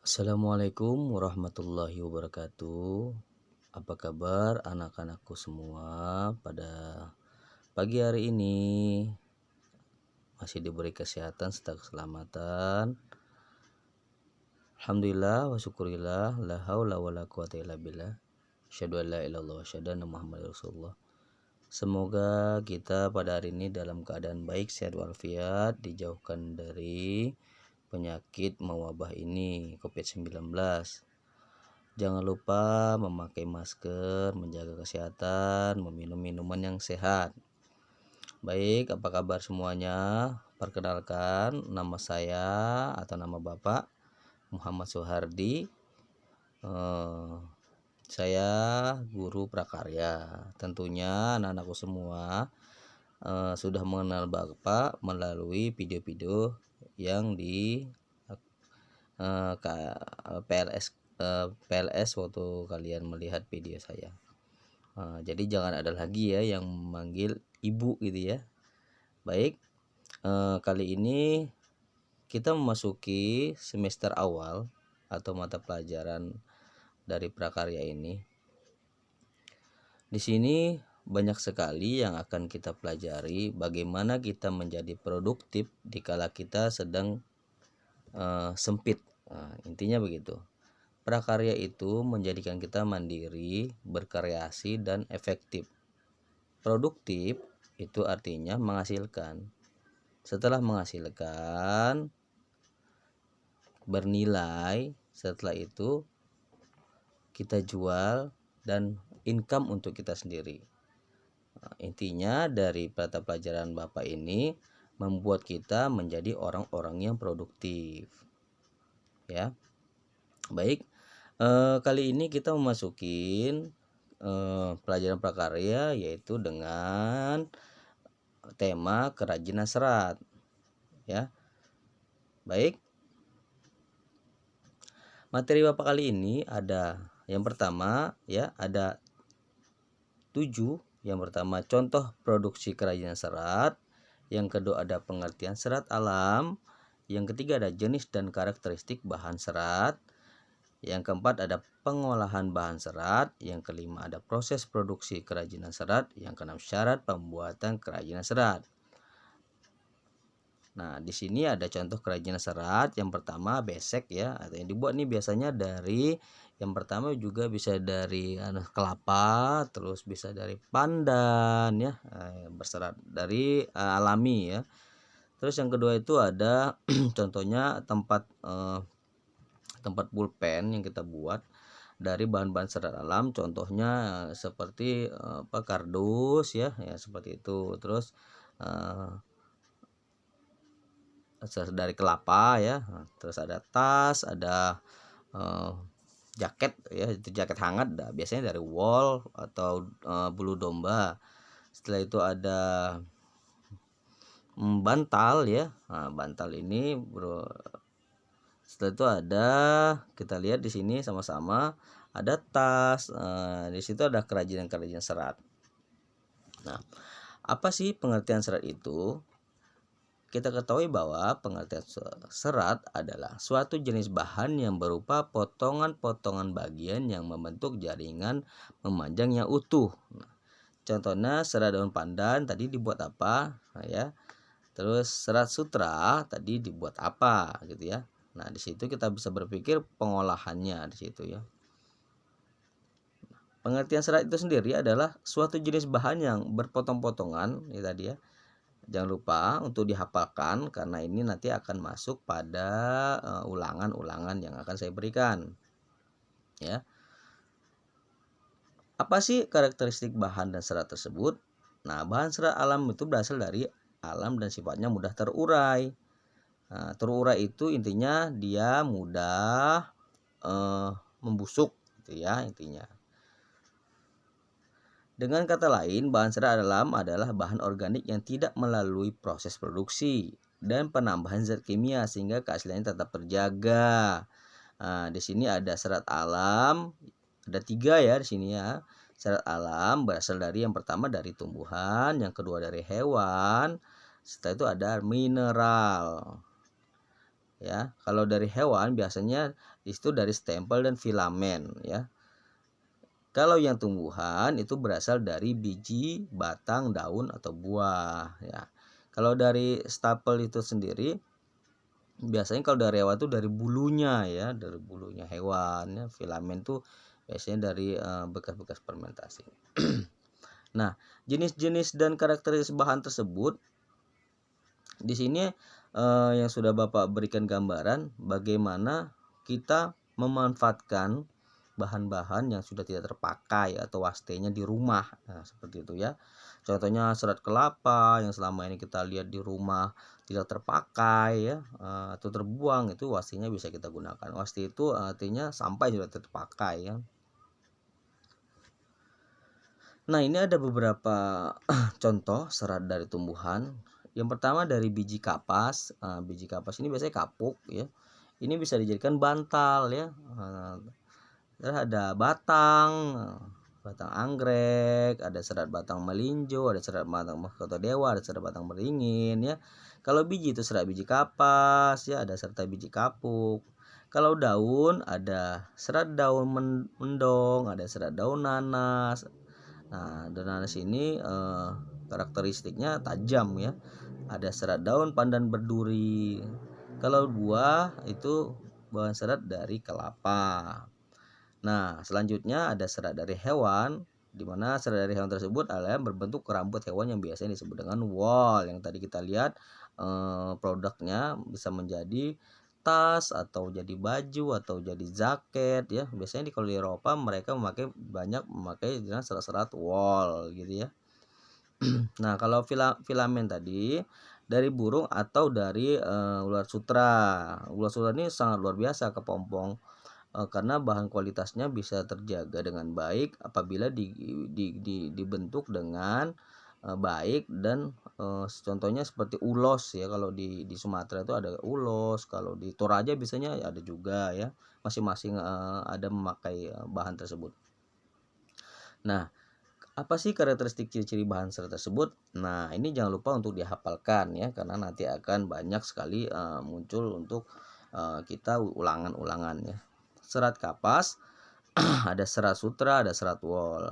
Assalamualaikum warahmatullahi wabarakatuh. Apa kabar anak-anakku semua pada pagi hari ini? Masih diberi kesehatan serta keselamatan. Alhamdulillah wa syukurillah, la haula wala quwata illa billah. Asyhadu an la ilaha illallah wa asyhadu anna Muhammadar Rasulullah. Semoga kita pada hari ini dalam keadaan baik, sehat walafiat, dijauhkan dari penyakit mewabah ini, COVID-19. Jangan lupa memakai masker, menjaga kesehatan, meminum minuman yang sehat. Baik, apa kabar semuanya? Perkenalkan, nama saya atau nama Bapak Muhammad Soehardi. Saya guru prakarya. Tentunya anak-anakku semua sudah mengenal Bapak melalui video-video yang di PLS waktu kalian melihat video saya. Jadi jangan ada lagi ya yang memanggil ibu gitu ya. Baik, kali ini kita memasuki semester awal atau mata pelajaran dari prakarya ini. Di sini banyak sekali yang akan kita pelajari, bagaimana kita menjadi produktif dikala kita sedang sempit. Intinya begitu. Prakarya itu menjadikan kita mandiri, berkreasi, dan efektif. Produktif itu artinya menghasilkan. Setelah menghasilkan, bernilai, setelah itu kita jual dan income untuk kita sendiri. Intinya dari mata pelajaran Bapak ini membuat kita menjadi orang-orang yang produktif. Ya. Baik. Kali ini kita memasukin pelajaran prakarya yaitu dengan tema kerajinan serat. Ya. Baik. Materi Bapak kali ini ada yang pertama ya, ada 7. Yang pertama contoh produksi kerajinan serat, yang kedua ada pengertian serat alam, yang ketiga ada jenis dan karakteristik bahan serat, yang keempat ada pengolahan bahan serat, yang kelima ada proses produksi kerajinan serat, yang keenam syarat pembuatan kerajinan serat. Nah, di sini ada contoh kerajinan serat. Yang pertama besek ya, atau yang dibuat nih biasanya dari, yang pertama juga bisa dari kelapa, terus bisa dari pandan ya, berserat dari alami ya. Terus yang kedua itu ada contohnya tempat pulpen yang kita buat dari bahan-bahan serat alam, contohnya seperti kardus ya seperti itu. Terus dari kelapa ya. Terus ada tas, ada jaket ya, itu jaket hangat biasanya dari wool atau bulu domba. Setelah itu ada bantal ya. Nah, bantal ini bro. Setelah itu ada, kita lihat di sini sama-sama ada tas. Di situ ada kerajinan serat. Nah, apa sih pengertian serat itu? Kita ketahui bahwa pengertian serat adalah suatu jenis bahan yang berupa potongan-potongan bagian yang membentuk jaringan memanjang yang utuh. Nah, contohnya serat daun pandan tadi dibuat apa? Nah, ya. Terus serat sutra tadi dibuat apa gitu ya. Nah, di situ kita bisa berpikir pengolahannya di situ ya. Pengertian serat itu sendiri adalah suatu jenis bahan yang berpotong-potongan ya tadi ya. Jangan lupa untuk dihafalkan karena ini nanti akan masuk pada ulangan-ulangan yang akan saya berikan. Ya. Apa sih karakteristik bahan dan serat tersebut? Nah, bahan serat alam itu berasal dari alam dan sifatnya mudah terurai. Nah, terurai itu intinya dia mudah membusuk gitu ya intinya. Dengan kata lain, bahan serat alam adalah bahan organik yang tidak melalui proses produksi dan penambahan zat kimia sehingga keasliannya tetap terjaga. Nah, di sini ada serat alam, ada 3 ya di sini ya. Serat alam berasal dari yang pertama dari tumbuhan, yang kedua dari hewan, setelah itu ada mineral. ya. Kalau dari hewan biasanya itu dari stempel dan filamen, ya. Kalau yang tumbuhan itu berasal dari biji, batang, daun atau buah, ya. Kalau dari stapel itu sendiri biasanya kalau dari hewan itu dari bulunya, ya, dari bulunya hewan, ya. Filamen tuh biasanya dari bekas-bekas fermentasi. Nah, jenis-jenis dan karakteristik bahan tersebut di sini yang sudah Bapak berikan gambaran bagaimana kita memanfaatkan bahan-bahan yang sudah tidak terpakai atau wastenya di rumah. Nah, seperti itu ya. Contohnya serat kelapa yang selama ini kita lihat di rumah tidak terpakai, ya, atau terbuang, itu wastenya bisa kita gunakan. Wasti itu artinya sampai sudah terpakai, ya. Nah, ini ada beberapa contoh serat dari tumbuhan. Yang pertama dari biji kapas. Biji kapas ini biasanya kapuk, ya. Ini bisa dijadikan bantal, ya. Terus ada batang, batang anggrek, ada serat batang melinjo, ada serat batang mahkota dewa, ada serat batang beringin, ya. Kalau biji itu serat biji kapas, ya, ada serta biji kapuk. Kalau daun ada serat daun mendong, ada serat daun nanas. Nah, daun nanas ini karakteristiknya tajam, ya. Ada serat daun pandan berduri. Kalau buah itu bahan serat dari kelapa. Nah, selanjutnya ada serat dari hewan, di mana serat dari hewan tersebut adalah berbentuk rambut hewan yang biasanya disebut dengan wool. Yang tadi kita lihat produknya bisa menjadi tas atau jadi baju atau jadi jaket, ya. Biasanya kalau di Eropa mereka banyak memakai dengan serat-serat wool, gitu, ya. Nah, kalau filamen tadi dari burung atau dari ular sutra. Ular sutra ini sangat luar biasa kepompong, karena bahan kualitasnya bisa terjaga dengan baik apabila dibentuk dengan baik dan contohnya seperti ulos, ya. Kalau di Sumatera itu ada ulos, kalau di Toraja biasanya ada juga, ya. Masing-masing ada memakai bahan tersebut. Nah, apa sih karakteristik ciri-ciri bahan serat tersebut? Nah, ini jangan lupa untuk dihafalkan, ya, karena nanti akan banyak sekali muncul untuk kita ulangan-ulangannya. Serat kapas, ada serat sutra, ada serat wol.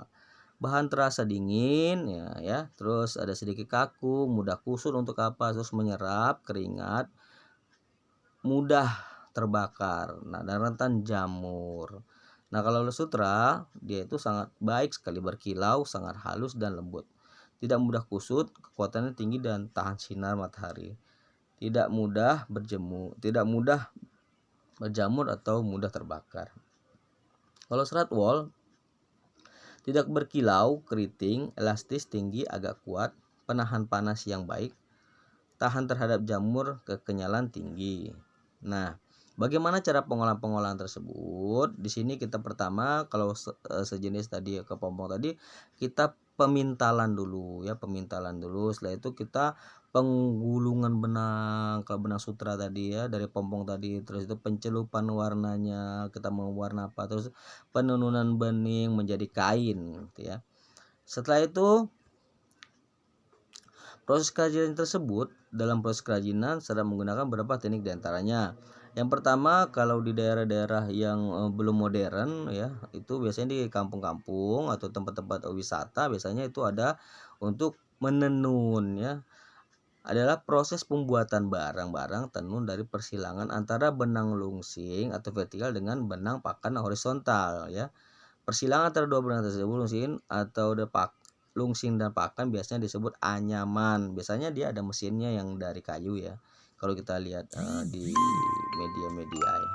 Bahan terasa dingin, ya. Terus ada sedikit kaku, mudah kusut untuk kapas, terus menyerap keringat, mudah terbakar. Nah, dan rentan jamur. Nah, kalau sutra dia itu sangat baik sekali, berkilau, sangat halus dan lembut. Tidak mudah kusut, kekuatannya tinggi dan tahan sinar matahari. Tidak mudah berjamur atau mudah terbakar. Kalau serat wol tidak berkilau, keriting, elastis, tinggi, agak kuat, penahan panas yang baik, tahan terhadap jamur, kekenyalan tinggi. Nah, bagaimana cara pengolahan tersebut? Di sini kita pertama kalau sejenis tadi kepompong tadi kita pemintalan dulu, ya, pemintalan dulu. Setelah itu kita penggulungan benang, kalau benang sutra tadi, ya, dari pompong tadi. Terus itu pencelupan warnanya, kita mau warna apa, terus penenunan bening menjadi kain, gitu, ya. Setelah itu proses kerajinan tersebut, dalam proses kerajinan sedang menggunakan beberapa teknik diantaranya. Yang pertama, kalau di daerah-daerah yang belum modern, ya, itu biasanya di kampung-kampung atau tempat-tempat wisata biasanya itu ada untuk menenun, ya. Adalah proses pembuatan barang-barang tenun dari persilangan antara benang lungsing atau vertikal dengan benang pakan horizontal, ya. Persilangan antara dua benang tersebut, lungsing dan pakan biasanya disebut anyaman. Biasanya dia ada mesinnya yang dari kayu, ya. Kalau kita lihat di media-media, ya.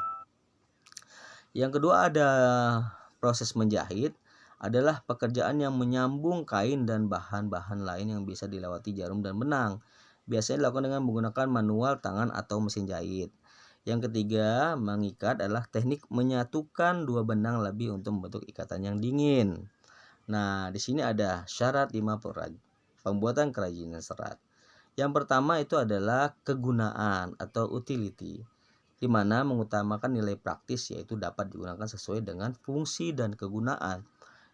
Yang kedua ada proses menjahit, adalah pekerjaan yang menyambung kain dan bahan-bahan lain yang bisa dilewati jarum dan benang. Biasanya dilakukan dengan menggunakan manual, tangan, atau mesin jahit. Yang ketiga, mengikat adalah teknik menyatukan dua benang lebih untuk membentuk ikatan yang dingin. Nah, di sini ada syarat 5 pembuatan kerajinan serat. Yang pertama itu adalah kegunaan atau utility, di mana mengutamakan nilai praktis, yaitu dapat digunakan sesuai dengan fungsi dan kegunaan.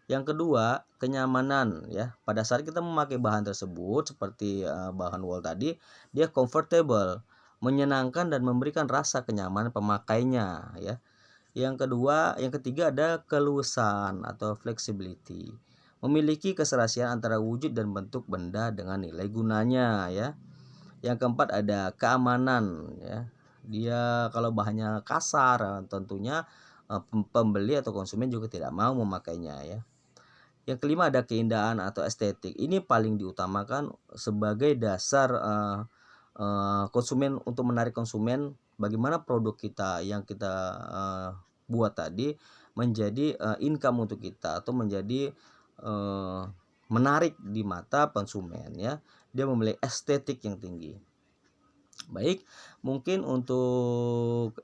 Yang kedua, kenyamanan, ya. Pada saat kita memakai bahan tersebut seperti bahan wol tadi, dia comfortable, menyenangkan dan memberikan rasa kenyamanan pemakainya ya. Yang ketiga ada keluasan atau flexibility. Memiliki keserasian antara wujud dan bentuk benda dengan nilai gunanya ya. Yang keempat ada keamanan ya. Dia kalau bahannya kasar tentunya pembeli atau konsumen juga tidak mau memakainya ya. Yang kelima ada keindahan atau estetik. Ini paling diutamakan sebagai dasar konsumen, untuk menarik konsumen. Bagaimana produk kita yang kita buat tadi menjadi income untuk kita atau menjadi menarik di mata konsumen ya. Dia memiliki estetik yang tinggi. Baik, mungkin untuk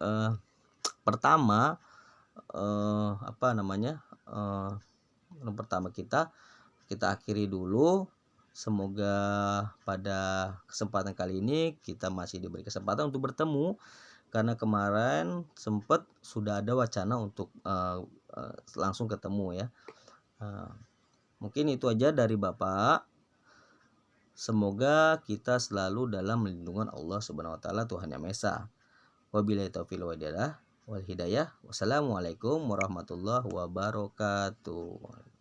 pertama pertama kita akhiri dulu. Semoga pada kesempatan kali ini kita masih diberi kesempatan untuk bertemu, karena kemarin sempat sudah ada wacana untuk langsung ketemu ya. Mungkin itu aja dari Bapak. Semoga kita selalu dalam lindungan Allah Subhanahu wa taala, Tuhan Yang Maha Esa. Wabillahi taufiq wal hidayah. Wassalamualaikum warahmatullahi wabarakatuh.